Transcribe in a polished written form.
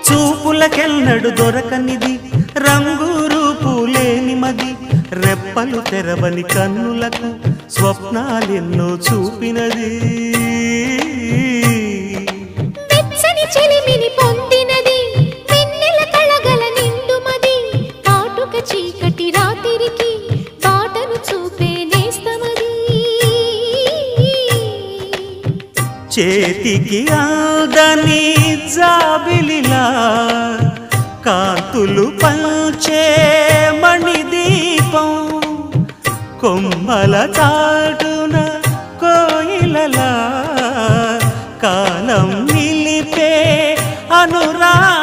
చూపులకెన్నడు దొరకనిది రంగు రూపు లేని మది రెప్పలు తెరవని కన్నులకు స్వప్నాలెన్నో చూపినది వెచ్చని చెలిమిని పొందినది వెన్నెల కళగల నిండుమది కాటుక చీకటి రాత్రికి బాటను చూపే నేస్తమది చేతికి ఆదని జాబిలిలా కాంతులు పంచే మణిదీపం కొమ్మల చాటున కోయిలలా కాలం నిలిపే అనురాగం